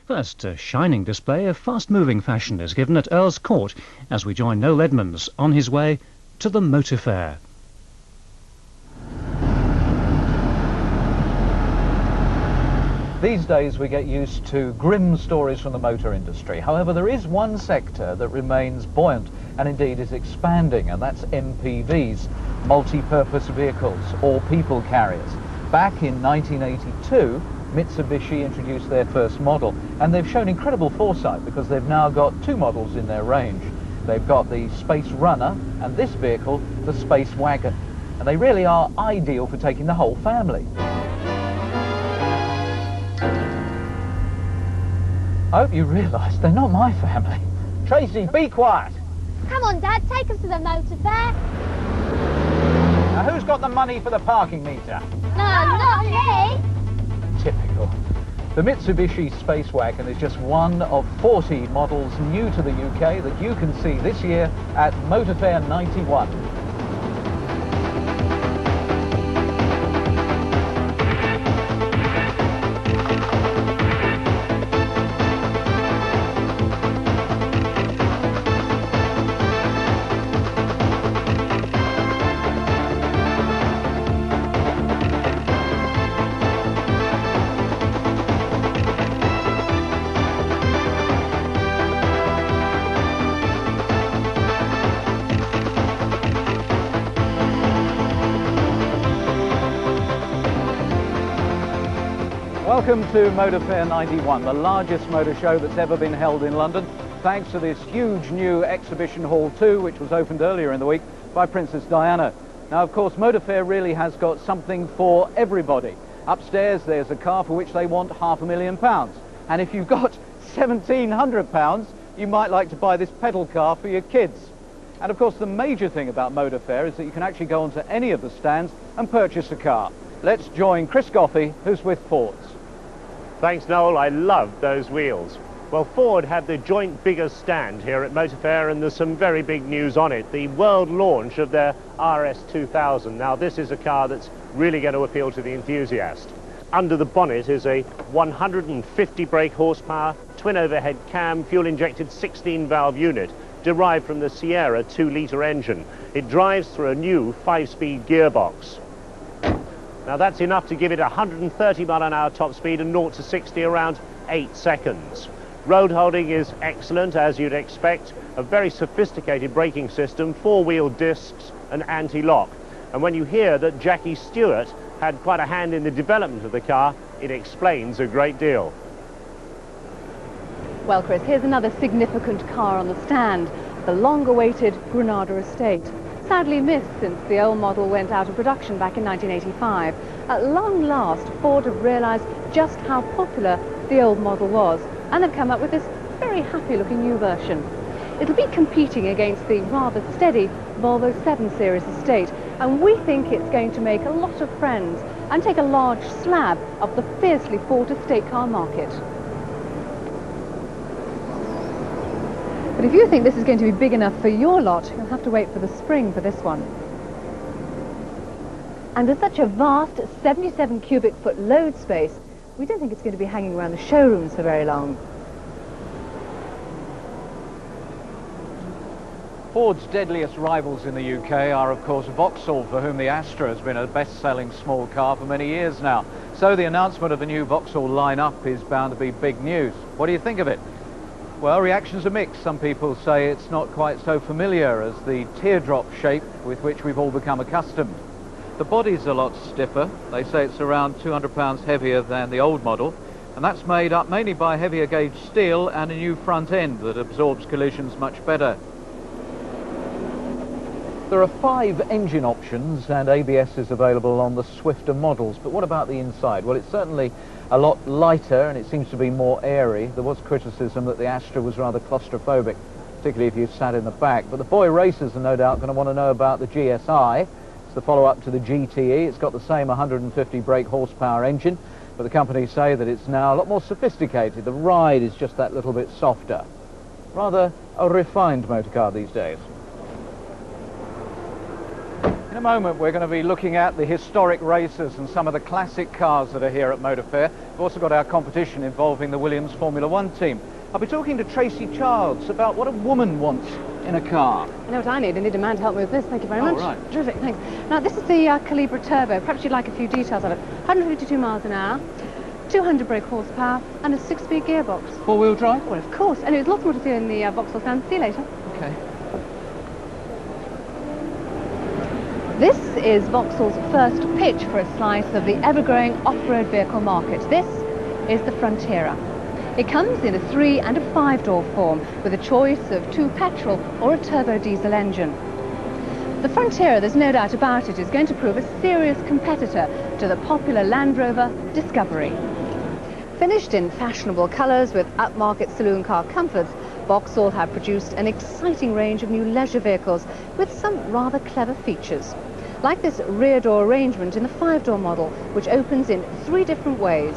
First, a shining display of fast-moving fashion is given at Earl's Court as we join Noel Edmonds on his way to the Motor Fair. These days we get used to grim stories from the motor industry. However, there is one sector that remains buoyant and indeed is expanding, and that's MPVs, multi-purpose vehicles or people carriers. Back in 1982, Mitsubishi introduced their first model, and they've shown incredible foresight because they've now got two models in their range. They've got the Space Runner and this vehicle, the Space Wagon, and they really are ideal for taking the whole family. I hope you realise they're not my family. Tracy, be quiet. Come on, Dad, take us to the motor fair. Now, who's got the money for the parking meter? No, not me. Typical. The Mitsubishi Space Wagon is just one of 40 models new to the UK that you can see this year at Motor Fair 91. Welcome to Motor Fair 91, the largest motor show that's ever been held in London, thanks to this huge new Exhibition Hall 2, which was opened earlier in the week by Princess Diana. Now, of course, Motor Fair really has got something for everybody. Upstairs, there's a car for which they want £500,000. And if you've got £1,700, you might like to buy this pedal car for your kids. And, of course, the major thing about Motor Fair is that you can actually go onto any of the stands and purchase a car. Let's join Chris Goffey, who's with Ford's. Thanks, Noel. I love those wheels. Well, Ford had the joint biggest stand here at Motor Fair, and there's some very big news on it. The world launch of their RS2000. Now, this is a car that's really going to appeal to the enthusiast. Under the bonnet is a 150 brake horsepower, twin overhead cam, fuel-injected 16-valve unit, derived from the Sierra 2-litre engine. It drives through a new 5-speed gearbox. Now, that's enough to give it 130 mile/hour top speed and 0 to 60 around 8 seconds. Road holding is excellent, as you'd expect. A very sophisticated braking system, 4-wheel discs and anti-lock. And when you hear that Jackie Stewart had quite a hand in the development of the car, it explains a great deal. Well, Chris, here's another significant car on the stand, the long-awaited Granada Estate. Sadly missed since the old model went out of production back in 1985. At long last, Ford have realised just how popular the old model was, and have come up with this very happy-looking new version. It'll be competing against the rather steady Volvo 7 Series Estate, and we think it's going to make a lot of friends and take a large slab of the fiercely fought estate car market. But if you think this is going to be big enough for your lot, you'll have to wait for the spring for this one. And with such a vast 77 cubic foot load space, we don't think it's going to be hanging around the showrooms for very long. Ford's deadliest rivals in the UK are, of course, Vauxhall, for whom the Astra has been a best-selling small car for many years now. So the announcement of the new Vauxhall lineup is bound to be big news. What do you think of it? Well, reactions are mixed. Some people say it's not quite so familiar as the teardrop shape with which we've all become accustomed. The body's a lot stiffer. They say it's around 200 pounds heavier than the old model, and that's made up mainly by heavier gauge steel and a new front end that absorbs collisions much better. There are 5 engine options, and ABS is available on the swifter models. But what about the inside? Well, it's certainly a lot lighter, and it seems to be more airy. There was criticism that the Astra was rather claustrophobic, particularly if you sat in the back. But the boy racers are no doubt going to want to know about the GSI. It's the follow-up to the GTE. It's got the same 150 brake horsepower engine, but the companies say that it's now a lot more sophisticated. The ride is just that little bit softer. Rather a refined motor car these days. In a moment we're going to be looking at the historic races and some of the classic cars that are here at Motor Fair. We've also got our competition involving the Williams Formula One team. I'll be talking to Tracy Childs about what a woman wants in a car. I know what I need. I need a man to help me with this. Thank you very much. Right. Terrific, thanks. Now, this is the Calibra Turbo. Perhaps you'd like a few details of it. 152 miles an hour, 200 brake horsepower, and a 6-speed gearbox. Four-wheel drive? Well, of course. Anyway, there's lots more to see in the Vauxhall stand. See you later. Okay. This is Vauxhall's first pitch for a slice of the ever-growing off-road vehicle market. This is the Frontiera. It comes in a 3- and a 5-door form with a choice of 2 petrol or a turbo diesel engine. The Frontiera, there's no doubt about it, is going to prove a serious competitor to the popular Land Rover Discovery. Finished in fashionable colours with upmarket saloon car comforts, Vauxhall have produced an exciting range of new leisure vehicles with some rather clever features. Like this rear door arrangement in the 5-door model, which opens in 3 different ways.